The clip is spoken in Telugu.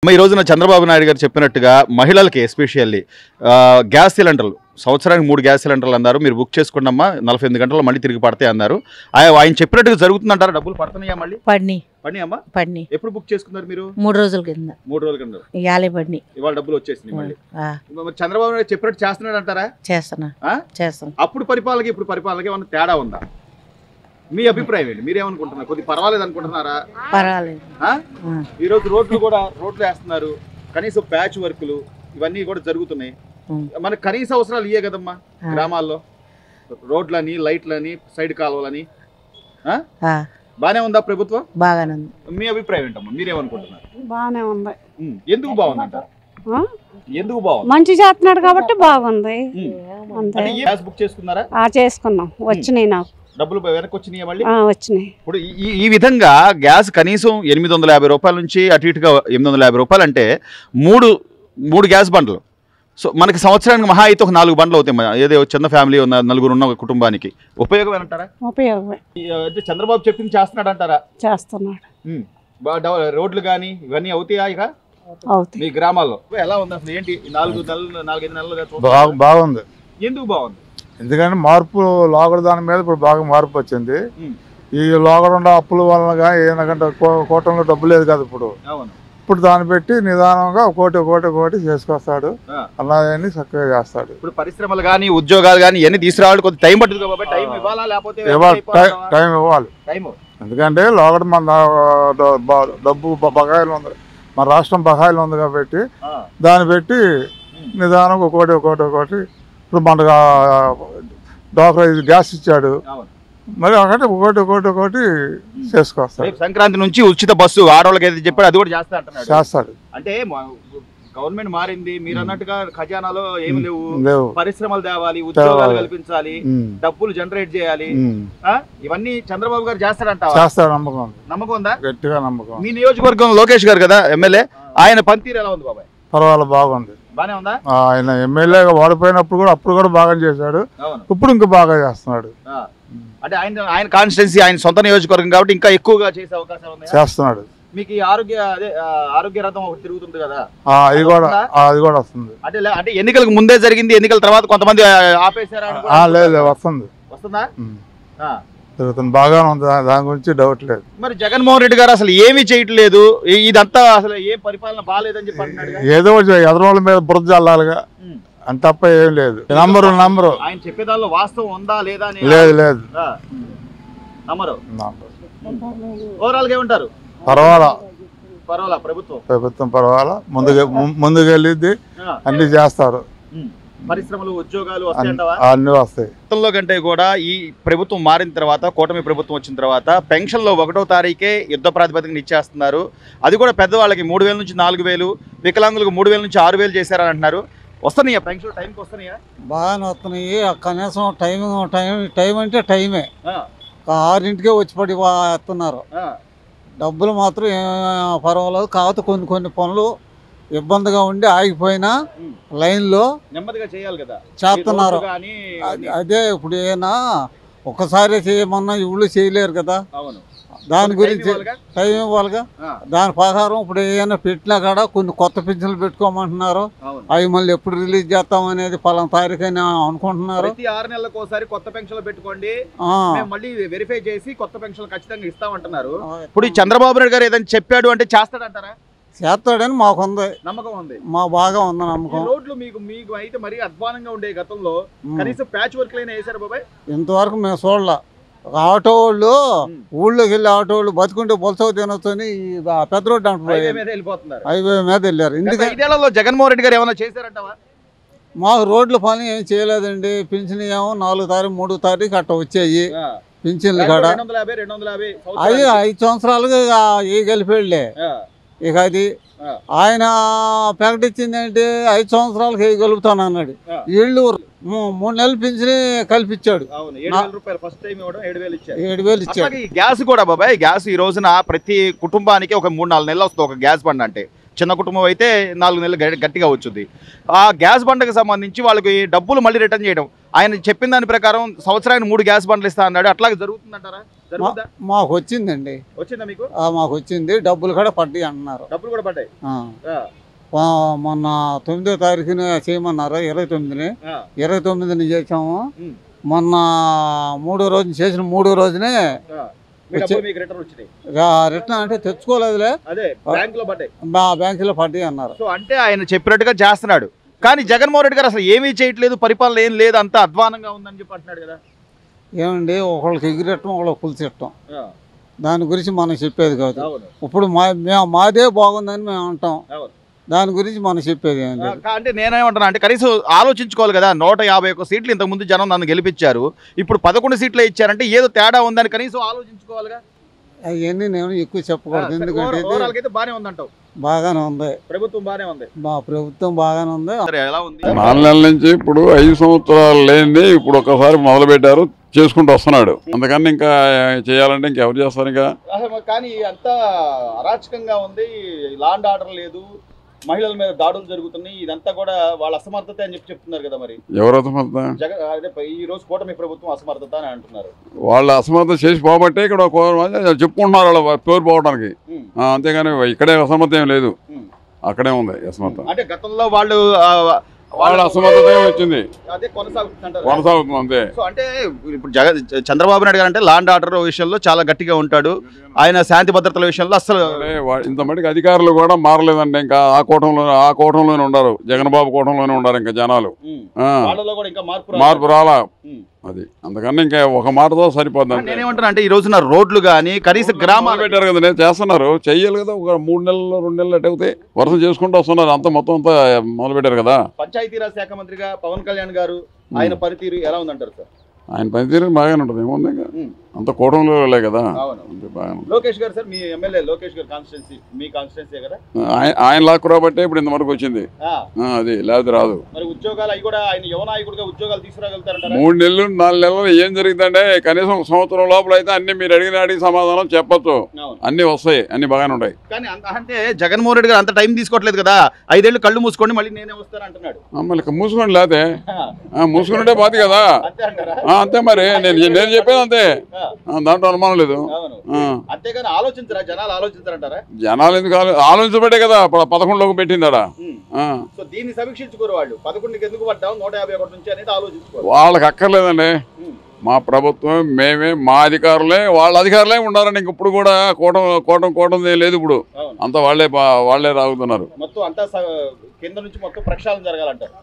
ఈ రోజున చంద్రబాబు నాయుడు గారు చెప్పినట్టుగా మహిళలకి ఎస్పెషల్లీ గ్యాస్ సిలిండర్లు సంవత్సరానికి 3 గ్యాస్ సిలిండర్లు అన్నారు. మీరు బుక్ చేసుకున్నమ్మా 48 గంటల్లో మళ్ళీ తిరిగి పడతాయి అన్నారు. ఆయన చెప్పినట్టుగా జరుగుతుందంటారు. డబ్బులు పడుతున్నాయా మళ్ళీ? పడినాయి అమ్మా. పడినాయి. ఎప్పుడు బుక్ చేసుకున్నారు మీరు? 3 రోజుల కింద. 3 రోజుల కింద ఇవాళ పడినాయి. ఇవాళ డబ్బులు వచ్చేసినాయి మళ్ళీ. చంద్రబాబు నాయుడు చెప్పినట్టు చేస్తున్నాడు అంటారా? చేస్తాను. అప్పుడు పరిపాలనకి ఇప్పుడు పరిపాలనకి ఏమన్నా తేడా ఉందా? మీ అభిప్రాయం ఏంటి? మీరేమనుకుంటున్నారు? కొద్దిగా పర్వాలేదు అనుకుంటున్నారా? పర్వాలేదు. ఈ రోజు రోడ్లు వేస్తున్నారు, కనీసం ప్యాచ్ వర్క్లు ఇవన్నీ కూడా జరుగుతున్నాయి. మనకు కనీస అవసరాలు ఇవే కదమ్మా గ్రామాల్లో. రోడ్లని, లైట్లని, సైడ్ కాలువలని బానే ఉందా ప్రభుత్వం? బాగానే ఉంది. మీ అభిప్రాయం ఏంటమ్మా? మీరేమనుకుంటున్నారు? బాగానే ఉంది. ఎందుకు బాగుందంటారు? ఎందుకు బాగుంది? మంచి చేస్తున్నాడు కాబట్టి బాగుంది. గ్యాస్ బుక్ చేసుకున్నారా? చేసుకున్నాం, వచ్చినాయి. నాకు డబ్బులు వెనక్కి వచ్చినాయి మళ్ళీ? వచ్చినాయి. ఇప్పుడు ఈ విధంగా గ్యాస్ కనీసం 850 రూపాయల నుంచి అటు ఇటుగా 850 రూపాయలు అంటే మూడు గ్యాస్ బండ్లు. సో మనకి సంవత్సరానికి మహా అయితే ఒక 4 బండ్లు అవుతాయి. ఏదో చిన్న ఫ్యామిలీ ఉన్న 4 ఉన్న కుటుంబానికి ఉపయోగం అంటారా? ఉపయోగమే. అంటే చంద్రబాబు చెప్పింది చేస్తున్నాడు అంటారా? చేస్తున్నాడు. రోడ్లు కానీ ఇవన్నీ అవుతాయా ఇక మీ గ్రామాల్లో? ఎలా ఉంది అసలు? ఏంటి 4-5 నెలలుగా? బాగుంది. ఎందుకు బాగుంది? ఎందుకంటే మార్పు లోగడ దాని మీద ఇప్పుడు బాగా మార్పు వచ్చింది. ఈ లోగడ ఉండే అప్పుల వలన కానీ ఏదైనా కూటంలో డబ్బు లేదు కదా ఇప్పుడు దాన్ని పెట్టి నిదానంగా కోటి చేసుకొస్తాడు. అలాగే చక్కగా చేస్తాడు. ఇప్పుడు పరిశ్రమలు కానీ ఉద్యోగాలు కానీ ఇవన్నీ తీసుకురావాలి, కొద్దిగా టైం పడుతుంది. టైం ఇవ్వాలి. ఎందుకంటే లోగడ మన డబ్బు బకాయిలు ఉంది, మన రాష్ట్రం బకాయిలు ఉంది కాబట్టి దాన్ని పెట్టి నిదానంగా ఒకటి ఇప్పుడు మనకు డోక్రా గ్యాస్ ఇచ్చాడు, మరి ఒకటి చేసుకొస్తాడు. సంక్రాంతి నుంచి ఉచిత బస్సు ఆడవాళ్ళకి ఏదైతే చెప్పాడు అది కూడా చేస్తాడు. అంటే గవర్నమెంట్ మారింది, మీరు అన్నట్టుగా ఖజానాలో ఏమి లేవు. పరిశ్రమలు తేవాలి, ఉద్యోగాలు కల్పించాలి, డబ్బులు జనరేట్ చేయాలి. ఇవన్నీ చంద్రబాబు గారు చేస్తాడు. నమ్మకం ఉందా? గట్టిగా నమ్మకం. మీ నియోజకవర్గం లోకేష్ గారు కదా ఎమ్మెల్యే, ఆయన పనితీరు ఎలా ఉంది బాబాయ్? పర్వాలేదు, బాగుంది. బానే ఉందా? ఆయన ఎమ్మెల్యేగా ఓడిపోయినప్పుడు అప్పుడు కూడా బాగా చేశాడు, ఇప్పుడు ఇంకా బాగా చేస్తున్నాడు. అంటే ఆయన కాన్స్టిట్యున్సీ, ఆయన సొంత నియోజకవర్గం కాబట్టి ఇంకా ఎక్కువగా చేసే అవకాశాలు ఉన్నాయి. చేస్తున్నాడు. మీకు ఆరోగ్య రథం ఒకటి తిరుగుతుంది కదా, అది కూడా వస్తుంది. అంటే ఎన్నికలకు ముందే జరిగింది, ఎన్నికల తర్వాత కొంతమంది ఆపేశారా? లేదు, వస్తుందా? తిరుగుతుంది, బాగానే ఉంది, దాని గురించి డౌట్ లేదు. మరి జగన్మోహన్ రెడ్డి గారు అసలు ఏమీ చేయట్లేదు, ఇదంతా అసలు ఏ పరిపాలన బాగాలేదని చెప్పి అంటున్నాడు. ఏదో ఎదరోళ్ళ మీద బురద జల్లాలిగా అంత తప్ప ఏం లేదు. నంబరు ఆయన చెప్పేదాల్లో వాస్తవం ఉందా లేదా? లేదు. ఓవరాల్ గా ఏమంటారు? పర్వాలా ప్రభుత్వం పర్వాలా, ముందుకు వెళ్ళిద్ది, అన్ని చేస్తారు. పరిశ్రమలు, ఉద్యోగాలు అన్ని వస్తాయి. గతంలో కంటే కూడా ఈ ప్రభుత్వం మారిన తర్వాత, కూటమి ప్రభుత్వం వచ్చిన తర్వాత పెన్షన్లో 1వ తారీఖే యుద్ధ ప్రాతిపదికన ఇచ్చేస్తున్నారు. అది కూడా పెద్దవాళ్ళకి 3000 నుంచి 4000, వికలాంగులకు 3000 నుంచి 6000 చేశారని అంటున్నారు. వస్తున్నాయా పెన్షన్? టైంకి వస్తున్నాయా? బాగానే వస్తున్నాయి. కనీసం టైం అంటే టైమే, 6ంటికే వచ్చి పడి వేస్తున్నారు. డబ్బులు మాత్రం పర్వాలేదు. కాకపోతే కొన్ని పనులు ఇబ్బందిగా ఉండి ఆగిపోయినా లైన్లో నెమ్మదిగా చేయాలి కదా, చేస్తున్నారు. అదే ఇప్పుడు ఏమైనా ఒక్కసారి చేయమన్నా ఇళ్ళు చేయలేరు కదా, దాని గురించి టైం ఇవ్వాలిగా. దాని ప్రకారం ఇప్పుడు ఏమైనా పెట్టినా కూడా కొన్ని కొత్త పింఛన్లు పెట్టుకోమంటున్నారు. అవి మళ్ళీ ఎప్పుడు రిలీజ్ చేస్తాం అనేది పలానా తారీఖు అని అనుకుంటున్నారు. 6 నెలలకు ఒకసారి కొత్త పెన్షన్లు పెట్టుకోండి, మళ్ళీ వెరిఫై చేసి కొత్త పెన్షన్లు ఖచ్చితంగా ఇస్తామంటున్నారు. ఇప్పుడు చంద్రబాబు నాయుడు గారు ఏదైనా చెప్పాడు అంటే చేస్తాడంటారా? చేస్తాడని మాకుంది నమ్మకం ఉంది. మా బాగా ఉంది నమ్మకం. రోడ్లు మీకు అయితే మరీ అధ్వానంగా ఉండే గతంలో, కనీసం ప్యాచ్ వర్క్ లైనా వేసారు బాబాయ్? ఇంతవరకు మేము చూడలే. ఆటో వాళ్ళు ఊళ్ళోకి వెళ్ళి ఆటో వాళ్ళు బతుకుంటే బొలసవ తినొచ్చని పెద్ద రోడ్డు హైవే మీద వెళ్ళారు. ఎందుకంటే జగన్మోహన్ రెడ్డి గారు ఏమైనా చేశారంటావా? మాకు రోడ్ల పని ఏం చేయలేదండి. పింఛన్ ఏమో 4 తారీఖు 3 తారీఖు అట్లా వచ్చాయి పింఛన్లు కూడా. 5 సంవత్సరాలుగా ఈ గెలిపేళ్ళే. ఇక అది ఆయన ప్రకటించింది ఏంటి, 5 సంవత్సరాలకు వేయగలుగుతాను అన్నాడు. వీళ్ళు 3 నెలలు పింఛన్ కల్పించాడు. 7,000 ఇచ్చాడు. గ్యాస్ కూడా బాబాయ్, గ్యాస్ ఈ రోజున ప్రతి కుటుంబానికి ఒక 3-4 నెలలు వస్తుంది ఒక గ్యాస్ బండ్. అంటే చిన్న కుటుంబం అయితే 4 నెలలు గట్టిగా వచ్చుద్ది. ఆ గ్యాస్ బండకు సంబంధించి వాళ్ళకి డబ్బులు మళ్ళీ రిటర్న్ చేయడం, ఆయన చెప్పిన దాని ప్రకారం సంవత్సరానికి 3 గ్యాస్ బండ్లు ఇస్తా అన్నాడు. అట్లాగే జరుగుతుందంటారా? జరుగుతుందా? మాకు వచ్చిందండి. వచ్చిందా మీకు? మాకు వచ్చింది. డబ్బులు కూడా పడ్డాయి అంటున్నారు. డబ్బులు కూడా పడ్డాయి. మొన్న 9వ తారీఖున చేయమన్నారు. 29ని 29ని చేసాము. మొన్న 3వ రోజున చేసిన 3వ రోజునే రిటర్న్ అంటే తెచ్చుకోలేదులే, బ్యాంకులో పడ్డాయి అన్నారు. సో అంటే ఆయన చెప్పినట్టుగా చేస్తున్నాడు. కానీ జగన్మోహన్ రెడ్డి గారు అసలు ఏమీ చేయట్లేదు, పరిపాలన ఏం లేదు, అంత అధ్వానంగా ఉందని చెప్పి అంటున్నాడు కదా. ఏమండి, ఒకళ్ళకి ఎగిరెట్టం ఒకళ్ళకి పులిచెట్టం, దాని గురించి మనం చెప్పేది కాదు. ఇప్పుడు మాదే బాగుందని మేము అంటాం, దాని గురించి మనం చెప్పేది అంటే నేనేమంటున్నా అంటే కనీసం ఆలోచించుకోవాలి కదా. 151 సీట్లు ఇంతకుముందు జనం నన్ను గెలిపించారు, ఇప్పుడు 11 సీట్లే ఇచ్చారంటే ఏదో తేడా ఉందని కనీసం ఆలోచించుకోవాలిగా. అవన్నీ నేను ఎక్కువ చెప్పకూడదు, ఎందుకంటే బాగానే ఉందంటావు. బాగానే ఉంది, ప్రభుత్వం బాగానే ఉంది. మా ప్రభుత్వం బాగానే ఉంది. ఎలా ఉంది? 4 నెలల నుంచి ఇప్పుడు 5 సంవత్సరాలు లేనిది ఇప్పుడు ఒకసారి మొదలు పెట్టారు, చేసుకుంటూ వస్తున్నాడు. అందుకని ఇంకా చేయాలంటే ఇంకెవరు చేస్తారు ఇంకా. కానీ అంతా అరాచకంగా ఉంది, లాండ్ ఆర్డర్ లేదు, మహిళల మీద దాడులు జరుగుతున్నాయి, ఇదంతా కూడా వాళ్ళ అసమర్థత అని చెప్పి చెప్తున్నారు కదా. మరి ఎవరు అసమర్థత? అదే ఈ రోజు కూటమి ప్రభుత్వం అసమర్థత అని అంటున్నారు. వాళ్ళ అసమర్థత చేసి పోబట్టే ఇక్కడ చెప్పుకుంటున్నారు వాళ్ళ పేరు పోవడానికి, అంతేగాని ఇక్కడే అసమర్థత ఏం లేదు, అక్కడే ఉంది అసమర్థత. అంటే గతంలో వాళ్ళు వాళ్ళ అసమర్థత వచ్చింది, అదే కొనసాగుతుంది అంతే. సో అంటే ఇప్పుడు చంద్రబాబు నాయుడు గారు అంటే లాండ్ ఆర్డర్ విషయంలో చాలా గట్టిగా ఉంటాడు, ఆయన శాంతి భద్రతల విషయంలో అసలు ఇంత మటుకు అధికారులు కూడా మారలేదండి. ఇంకా ఆ కోటంలోనే ఉన్నారు, జగన్ బాబు కోటంలోనే ఉన్నారు. ఇంకా జనాలు మార్పు రాలా, అది అందుకని ఇంకా ఒక మాటతో సరిపోద్ది. నేనేమంటాను అంటే ఈ రోజున రోడ్లు కానీ కనీసం గ్రామాలు పెట్టారు కదా, చేస్తున్నారు, చెయ్యాలి కదా. ఒక 3 నెలలు 2 నెలలు అటవుతే వర్షం చేసుకుంటూ వస్తున్నారు, అంత మొత్తం అంతా మొదలు పెట్టారు కదా. పంచాయతీరాజ్ శాఖ మంత్రిగా పవన్ కళ్యాణ్ గారు ఆయన పనితీరు ఎలా ఉందంటారు సార్? ఆయన పనితీరు బాగానే ఉంటుంది, ఏముంది అంత కూటమిలో వెళ్ళే కదా. లోకేష్ గారు సార్, మీ ఎమ్మెల్యే లోకేష్ గారు కాన్స్టిట్యున్సీ మీ కాన్స్టిట్యున్సీ కదా, ఆయన లాక్కు రాబట్టే ఇప్పుడు ఇంతవరకు వచ్చింది, అది లేకపోతే రాదు. మరి ఉద్యోగాలు అవి కూడా ఆయన యువ నాయకుడిగా ఉద్యోగాలు తీసుకురాగలుగుతారంట. 3 నెలలు 4 నెలలు ఏం జరిగిందంటే కనీసం 1 సంవత్సరం లోపల అయితే అన్ని మీరు అడిగిన సమాధానం చెప్పచ్చు, అన్ని వస్తాయి, అన్ని బాగానే ఉంటాయి. కానీ అంటే జగన్మోహన్ రెడ్డి గారు అంత టైం తీసుకోవట్లేదు కదా, 5 ఏళ్ళు కళ్ళు మూసుకోండి మళ్ళీ నేనే వస్తాను అంటున్నాడు. మళ్ళీ మూసుకోండి, లేకపోతే మూసుకుంటే బాధ కదా, అంతే. మరి నేను చెప్పేది అంతే, దాంట్లో అనుమానం లేదు. అంతేగాని ఆలోచించరా జనాలు? ఆలోచించారంటారా? జనాలు ఎందుకు ఆలోచించబట్టే కదా 11లోకి పెట్టిందాడా. సో దీన్ని సమీక్షించుకోరు వాళ్ళు, 11కి ఎందుకు పడ్డాం 151 నుంచి అనేది ఆలోచించుకోరు. వాళ్ళకి అక్కర్లేదండి, మా ప్రభుత్వం మేమే, మా అధికారులే, వాళ్ళ అధికారులే ఉండాలని ఇంక ఇప్పుడు కూడా కోటం లేదు. ఇప్పుడు అంతా వాళ్ళే రాగుతున్నారు, మొత్తం అంతా కింద నుంచి మొత్తం ప్రక్షాళన జరగాలంటారు.